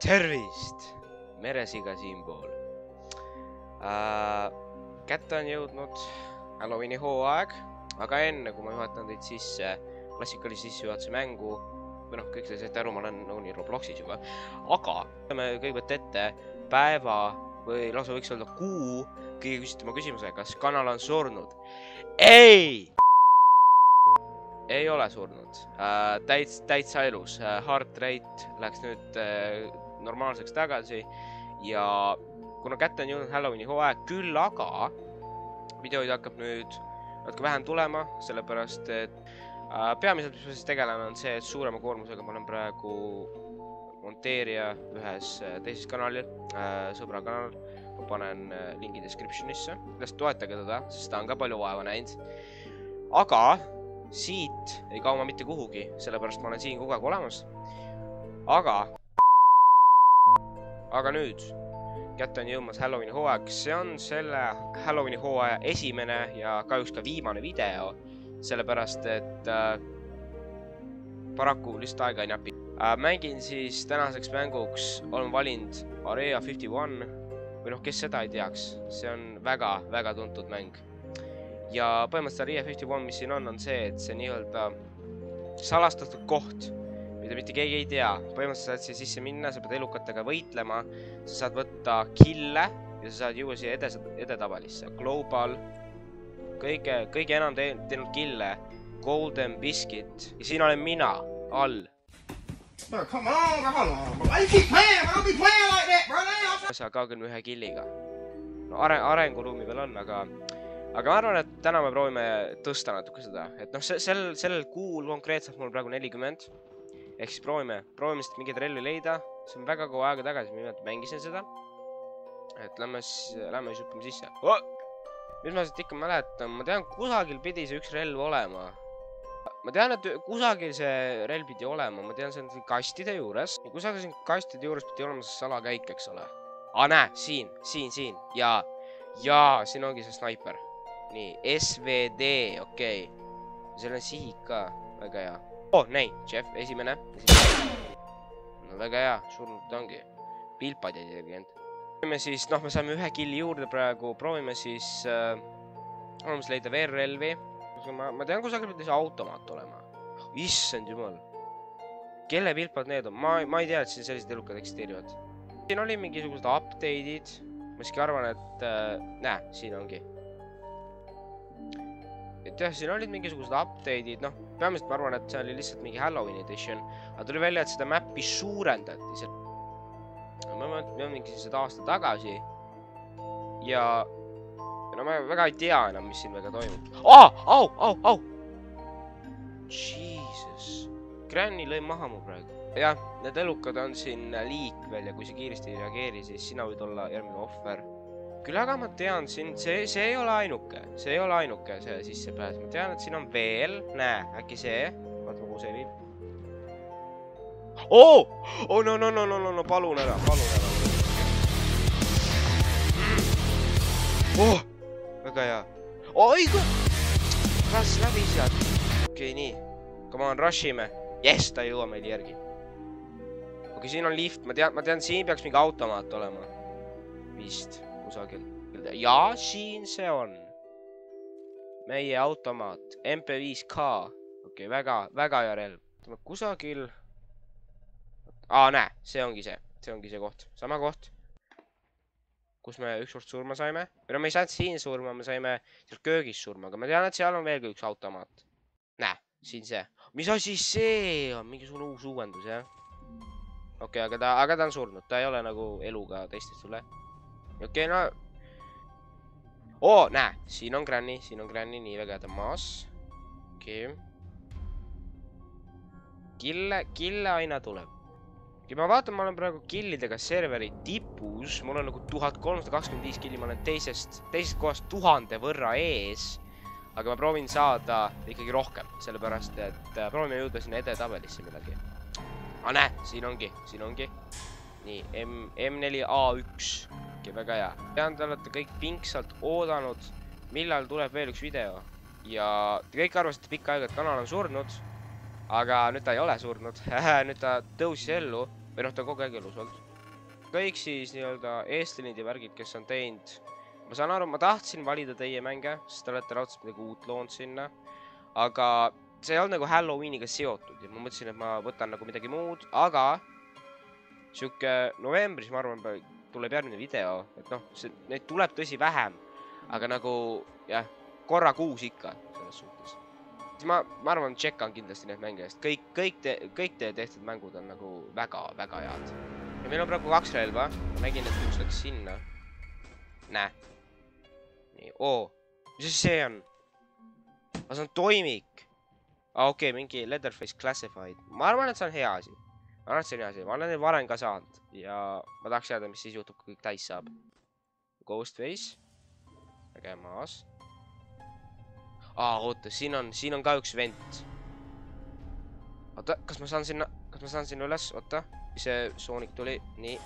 Tervist! Meresiga siinpool. Kätte on jõudnud Halloweeni hooaeg, aga enne kui ma juhatan teid sisse klassikalise sissejuhatuse mängu, või noh, kõik te saite aru, ma olen nagunii Robloxis juba, aga võtame kõigepealt ette päeva või lausa võiks öelda kuu kõige küsitama küsimuse, kas kanal on surnud? Ei! Ei ole surnud. Täitsa elus. Heart rate läks nüüd normaalseks tagasi ja kuna kätte on jõudnud Halloweeni hooaeg, küll aga videoid hakkab nüüd natuke vähem tulema, sellepärast et peamiselt, mis ma siis tegelen, on see, et suurema koormusega ma olen praegu monteerija ühes teises kanalil, sõbra kanal. Ma panen lingi descriptionisse, kindlasti toetage teda, sest ta on ka palju vaeva näinud. Aga siit ei kao ma mitte kuhugi, sellepärast ma olen siin kogu aeg olemas. Aga nüüd kätte on jõudmas Halloweeni hooaeg. See on selle Halloweeni hooaja esimene ja kahjuks ka viimane video, sellepärast et paraku lihtsalt aega ei näpi. Mängin siis tänaseks mänguks, olen valinud Area 51 või noh, kes seda ei teaks, see on väga tuntud mäng. Ja põhimõtteliselt Area 51, mis siin on see, et see nii-öelda salastatud koht, mida mitte keegi ei tea. Põhimõtteliselt saad siia sisse minna, sa pead elukatega võitlema, sa saad võtta kille ja sa saad juua siia edetabelisse. Global, kõige enam teinud kille, Golden Biscuit ja siin olen mina, all. Sa kaugel ühe killiga. No arenguruumi veel on, aga ma arvan, et täna me proovime tõsta natuke seda. Et noh, sellel kuul konkreetselt mul praegu 40. Ehk siis proovime siit mingeid relvi leida. See on väga kaua aega tagasi, ma mängisin seda. Et lähme siis hüppame sisse. Mis ma siit ikka mäletan? Ma tean, kusagil pidi see üks relv olema. Ma tean, et kusagil see relv pidi olema. Ma tean, see on kastide juures. Ja kusagil siin kastide juures pidi olema see salakäik, eks ole. Näe, siin. Jaa, siin ongi see sniper. Nii, SVD, okei. Seal on sihik ka, väga hea. Näi, Jeff, esimene. No väga hea, surnud ongi. Pilpad ja dirigent. Proovime siis, noh, me saime ühe killi juurde praegu. Proovime siis leida veel relvi. Ma tean, kusagil pidi see automaat olema. Issand jumal. Kelle pilpad need on? Ma ei tea, et siin sellised elukad eksisteerivad. Siin oli mingisugused update'id. Ma siiski arvan, et näe, siin ongi. Et jah, siin olid mingisugused update'id. Noh, peamiselt ma arvan, et see oli lihtsalt mingi Halloween edition. Aga tuli välja, et seda mappi suurendati. Ma mingi seda aasta tagasi. Ja no ma väga ei tea enam, mis siin väga toimub. Au! Jesus. Granny lõi maha mu praegu. Jah, need elukad on siin liik veel ja kui see kiiresti ei reageeri, siis sina võid olla järgmine ohver. Küll aga ma tean siin, see ei ole ainuke. See ei ole ainuke see sissepääs. Ma tean, et siin on veel. Näe, äkki see. Vaatame, kuhu see viib. No, palun ära. Väga hea. Oigu! Kas läbi sealt? Okei, nii. Come on, rushime. Yes, ta ei jõua meil järgi. Okei, siin on lift. Ma tean, siin peaks mingi automaat olema. Vist, kusagil. Ja, siin see on. Meie automaat. MP5K. Okei, väga hea relv. Kusagil. Näe, see ongi see koht. Sama koht. Kus me ükskord surma saime. Või no me ei saanud siin surma, me saime seal köögis surma, aga ma tean, et seal on veel üks automaat. Näe, siin see. Mis asi see on? Mingisugune uus uuendus, jah? Okei, aga ta on surnud. Ta ei ole nagu eluga teistest üle. Okei, no. Näe, siin on Granny, nii väga ta maas. Okei. Kille aina tuleb. Ja ma vaatan, ma olen praegu killidega serveri tipus, mul on nagu 1325 killi, ma olen teisest kohast 1000 võrra ees, aga ma proovin saada ikkagi rohkem, sellepärast, et proovime jõuda sinna edetabelisse midagi. Näe, siin ongi. Nii, M4A1, väga hea. Tean, te olete kõik pingsalt oodanud, millal tuleb veel üks video ja te kõik arvasite pikka aega, et kanal on surnud, aga nüüd ta ei ole surnud, nüüd ta tõusis ellu. Või noh, ta on kogu aeg elus olnud. kõik siis nii-öelda eestlinid ja värgid, kes on teinud. Ma saan aru, ma tahtsin valida teie mänge, sest te olete raudselt midagi uut loonud sinna. Aga see ei olnud nagu Halloweeniga seotud ja ma mõtlesin, et ma võtan nagu midagi muud, aga siuke novembris, ma arvan, tuleb järgmine video, et noh, neid tuleb tõsi vähem, aga nagu jah, korra kuus ikka selles suhtes. Ma arvan, tšekkan kindlasti need mänge eest. Kõik teie tehtud mängud on nagu väga head. Ja meil on praegu 2 relva. Ma nägin, et üks läks sinna. Näe. Nii, mis see on? See on toimik. Okei, mingi Leatherface Classified. Ma arvan, et see on hea asi. Ma olen neid varem ka saanud. Ja ma tahaks teada, mis siis juhtub, kui kõik täis saab. Ghostface. Näge maas. Oota, siin on ka üks vent. Oota, kas ma saan sinna üles? Oota, see Sonic tuli. Nii.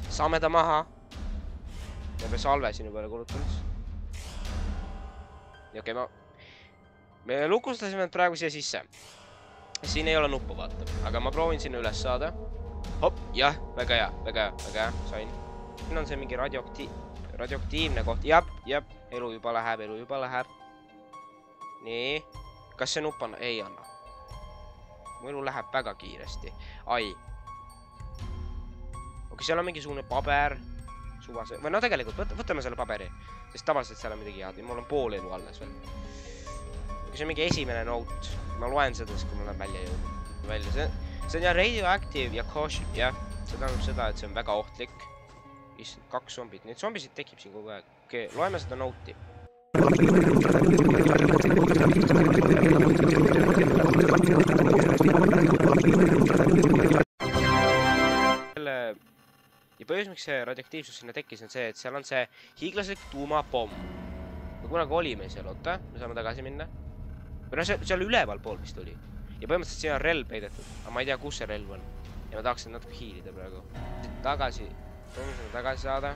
Saame ta maha. Peab salve sinu peale kulutanud. Ja okei, me lukustasime praegu siia sisse. Siin ei ole nuppu, vaata. Aga ma proovin sinna üles saada. Hop, jah, väga hea. Sain. Siin on see mingi radioaktiivne koht. Jab. Elu juba läheb. Nii. Kas see nupp on? Ei anna. Mu elu läheb väga kiiresti. Ai. Okei, seal on mingisugune paber. Suvase. Või no tegelikult, võtame selle paberi. Sest tavaliselt seal on midagi head. Mul on pool elu alles veel. Okei, see on mingi esimene note. Ma loen seda, kui ma olen välja jõudnud. See on ja radioactive ja caution. Jah, see tähendab seda, et see on väga ohtlik. 2 zombid. Neid zombisid tekib siin kogu aeg. Okei, loeme seda note'i. Ja põhjus, miks see radioaktiivsus sinna tekkis, on see, et seal on see hiiglaslik tuumapomm. Me kunagi olime seal, oota. Me saame tagasi minna. Või no seal üleval pool vist oli. Ja põhimõtteliselt siin on relv peidetud. Aga ma ei tea, kus see relv on. Ja ma tahaksin natuke hiilida praegu. Tagasi. Proovime seda tagasi saada.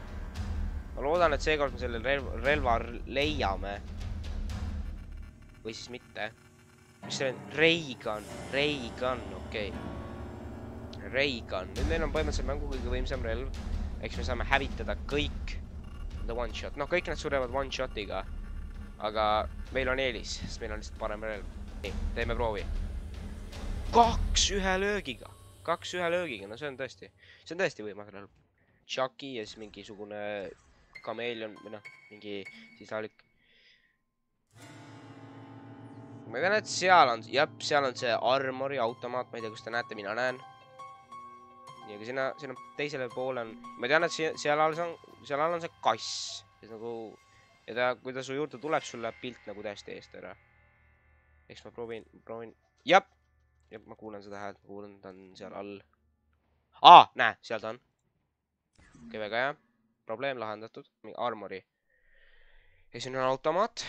Ma loodan, et seekord me selle relva leiame. Või siis mitte. Mis see on? Reigan, okei. Reigan. Nüüd meil on põhimõtteliselt mängu kõige võimsam relv. Eks me saame hävitada kõik one shot. Noh, kõik need surevad one shotiga. Aga meil on eelis, sest meil on lihtsalt parem relv. Nii, teeme proovi. 2 ühe löögiga. No see on tõesti võimas relv. Chucky ja siis mingisugune kameelion või noh, mingi sisalik. Ma tean, et seal on see armori automaat, ma ei tea, kus te näete, mina näen. Nii, aga siin on teisele poole on, ma tean, et seal all on see kass. Ja kui ta su juurde tuleb, sul läheb pilt nagu täiesti eest ära. Eks ma proovin. Jab, ma kuulen seda häält, ma kuulen, ta on seal all. Näe, seal ta on. Okei, väga hea. Probleem lahendatud. Armori. Ja siin on automaat.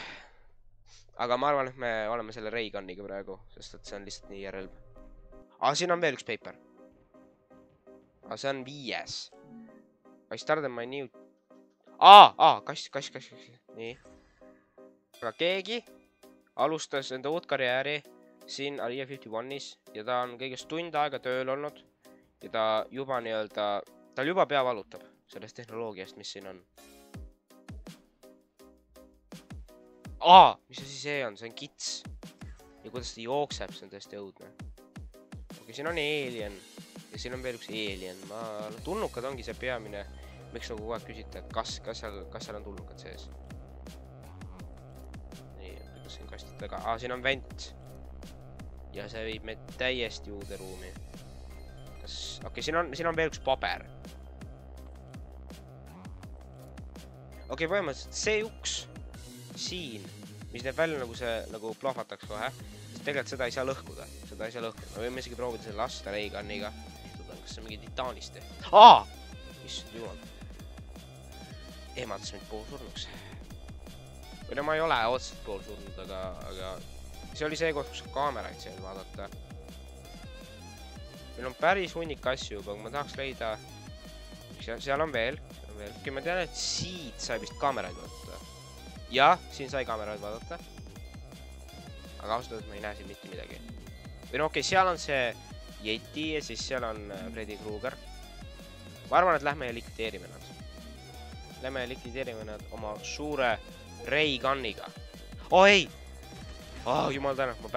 Aga ma arvan, et me oleme selle Reiganiga praegu, sest et see on lihtsalt nii relv. Siin on veel üks paper. See on 5. I started my new... Kass. Nii. Aga keegi alustas enda uut karjääri siin Area 51-is ja ta on kõigest tund aega tööl olnud ja ta juba nii-öelda... Tal juba pea valutab sellest tehnoloogiast, mis siin on. Mis asi see on? See on kits. Ja kuidas ta jookseb, see on tõesti õudne. Okei, siin on alien. Ja siin on veel üks alien. Tulnukad ongi see peamine. Miks nagu kogu aeg küsite, et kas seal on tulnukad sees? Nii, kuidas siin kastid taga? Siin on vent. Ja see viib meid täiesti uude ruumi. Okei, siin on veel üks paber. Okei, põhimõtteliselt see uks siin, mis näeb välja nagu see nagu plahvataks kohe, siis tegelikult seda ei saa lõhkuda. Me võime isegi proovida selle lasta Reiganiga. Kas see on mingi titaanist tehtud? Issand jumal. Eematas mind poolsurnuks. Või no ma ei ole otseselt poolsurnud, aga see oli see koht, kus kaameraid seal vaadata. Meil on päris hunnik asju juba, kui ma tahaks leida... Seal on veel. Okei, ma tean, et siit sai vist kaameraid vaadata. Jah, siin sai kaameraid vaadata. Aga ausalt, ma ei näe siin mitte midagi. Või no okei, seal on see Yeti ja siis seal on Freddy Krueger. ma arvan, et lähme ja likvideerime nad. Lähme ja likvideerime nad oma suure Ray Gunniga. Oh ei! Oh, jumal tänu, ma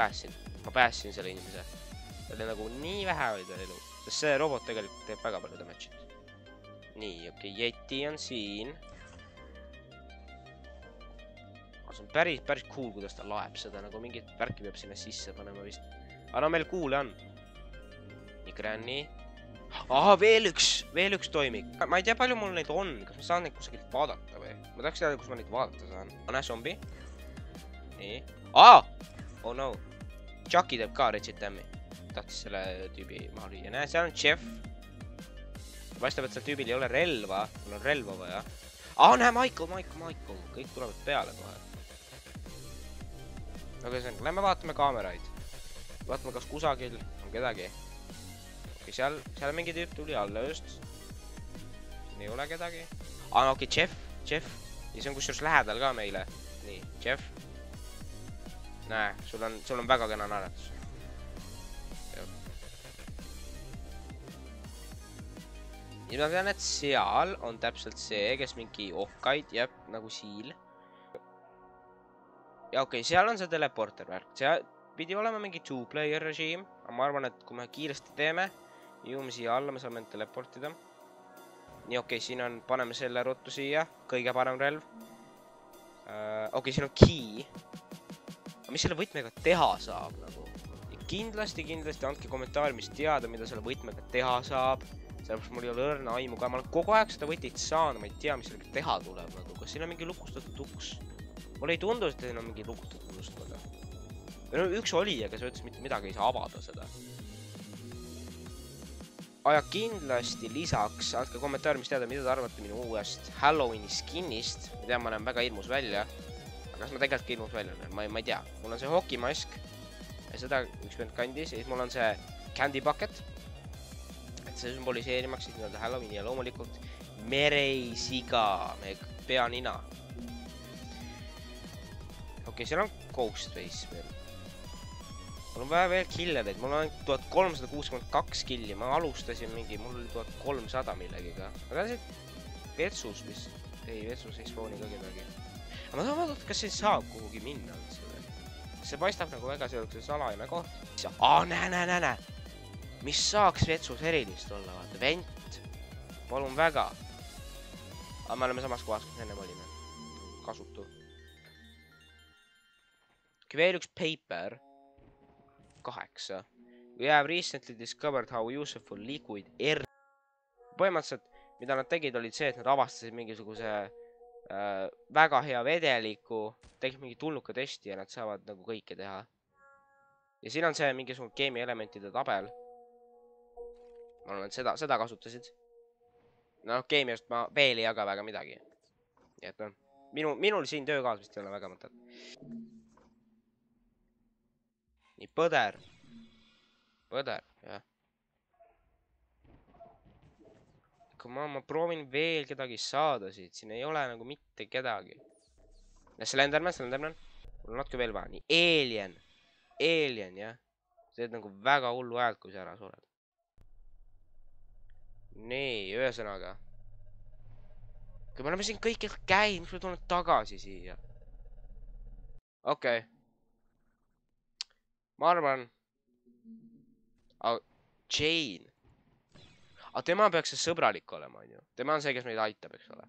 päästsin selle inimese. Ta oli nagu nii vähe oli tal elu. Sest see robot tegelikult teeb väga palju damage'it. Nii, okei, Yeti on siin. See on päris cool, kuidas ta laeb seda, nagu mingit värki peab sinna sisse panema vist. Aga no meil kuule on. Nii, Granny. Aha, veel üks toimik. Ma ei tea, palju mul neid on. Kas ma saan neid kusagilt vaadata või? Ma tahaks teada, kus ma neid vaadata saan. Näe, zombi. Nii. Oh no. Chucky teeb ka Ratchet Dammi. Tahtis selle tüübi maha lüüa. Näe, seal on Jeff. Paistab, et seal tüübil ei ole relva. Mul on relva vaja. Näe, Michael. Kõik tulevad peale kohe. Aga ühesõnaga, lähme vaatame kaameraid. Vaatame, kas kusagil on kedagi. Okei, seal mingi tüüp tuli alla just. Siin ei ole kedagi. Okei, Jeff. Ja see on kusjuures lähedal ka meile. Nii, Jeff. Näe, sul on väga kena naeratus. Ja ma tean, et seal on täpselt see, kes mingi ohkaid jääb nagu siil. Ja okei, seal on see teleporter värk. See pidi olema mingi two-player režiim. Aga ma arvan, et kui me kiiresti teeme, jõuame siia alla, me saame end teleportida. Nii, okei, siin on, paneme selle ruttu siia. Kõige parem relv. Okei, siin on key. Aga mis selle võtmega teha saab nagu? Kindlasti andke kommentaari, mis teada, mida selle võtmega teha saab. Sellepärast mul ei ole õrna aimu ka. Ma olen kogu aeg seda võtit saanud, ma ei tea, mis sellega teha tuleb nagu. Kas siin on mingi lukustatud uks? Mulle ei tundu, et siin on mingi lukustatud uks. No üks oli, aga see ütles, mitte midagi ei saa avada seda. Ja kindlasti lisaks, andke kommentaari, mis teada, mida te arvate minu uuest Halloweeni skinnist. Ma tean, ma näen väga ilmus välja. Aga kas ma tegelikult ilmus välja näen? Ma ei tea. Mul on see hokimask. Ja seda üks vend kandis. Ja siis mul on see candy bucket. Et see sümboliseerimaks siis nii-öelda Halloweeni ja loomulikult mereisiga, meie peanina. Okei, seal on Ghost Face veel. Mul on vaja veel killereid, mul on 1362 killi, ma alustasin mingi, mul oli 1300 millegiga. Aga see vetsus vist, ei vetsus ei spooni ka kedagi. Aga ma tahan vaadata, kas see saab kuhugi minna. See paistab nagu väga sellise salajane koht. Näe. Mis saaks vetsus erilist olla, vaata, vent. Palun väga. Aga me oleme samas kohas, kus enne olime. Kasutu. Veel üks paper. 8. We have recently discovered how useful liquid air. Põhimõtteliselt, mida nad tegid, olid see, et nad avastasid mingisuguse väga hea vedeliku, tegid mingi tulnuka testi ja nad saavad nagu kõike teha. Ja siin on see mingisugune keemiaelementide tabel. Ma arvan, et seda kasutasid. No keemiast ma veel ei jaga väga midagi. Nii et noh, minul siin töökaas vist ei ole väga mõtet. Nii, põder, jah. Kui ma proovin veel kedagi saada siit, siin ei ole nagu mitte kedagi. Ja Slenderman. Mul on natuke veel vaja. Nii, Alien, jah. See on nagu väga hullu häält, kui sa ära sured. Nii, ühesõnaga. Kui me oleme siin kõik käinud, mis me tuleme tagasi siia. Okei. Ma arvan. Jane. Aga tema peaks see sõbralik olema, on ju. Tema on see, kes meid aitab, eks ole.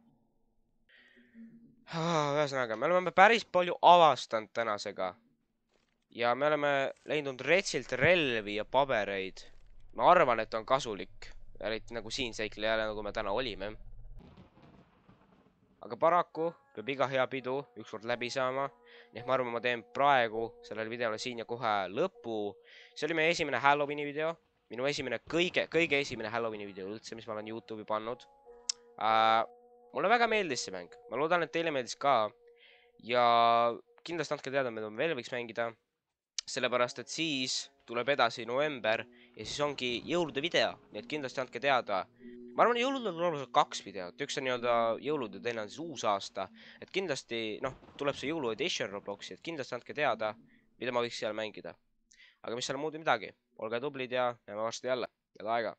Ühesõnaga, me oleme päris palju avastanud tänasega. Ja me oleme leidnud retsilt relvi ja pabereid. Ma arvan, et on kasulik. Eriti nagu siin seikle jälle, nagu me täna olime. Aga paraku peab iga hea pidu ükskord läbi saama. Nii et ma arvan, ma teen praegu sellele videole siin ja kohe lõpu. See oli meie esimene Halloweeni video. Minu esimene, kõige esimene Halloweeni video üldse, mis ma olen YouTube'i pannud. Mulle väga meeldis see mäng. Ma loodan, et teile meeldis ka. Ja kindlasti andke teada, mida me veel võiks mängida. Sellepärast, et siis tuleb edasi november ja siis ongi jõulude video. Nii et kindlasti andke teada. Ma arvan, jõuludel tuleb 2 videot. Üks on nii-öelda jõulud ja teine on siis uus aasta. Et kindlasti, tuleb see jõulu edition Robloxi, et kindlasti andke teada, mida ma võiks seal mängida. Aga mis seal muud midagi. Olge tublid ja näeme varsti jälle. Head aega.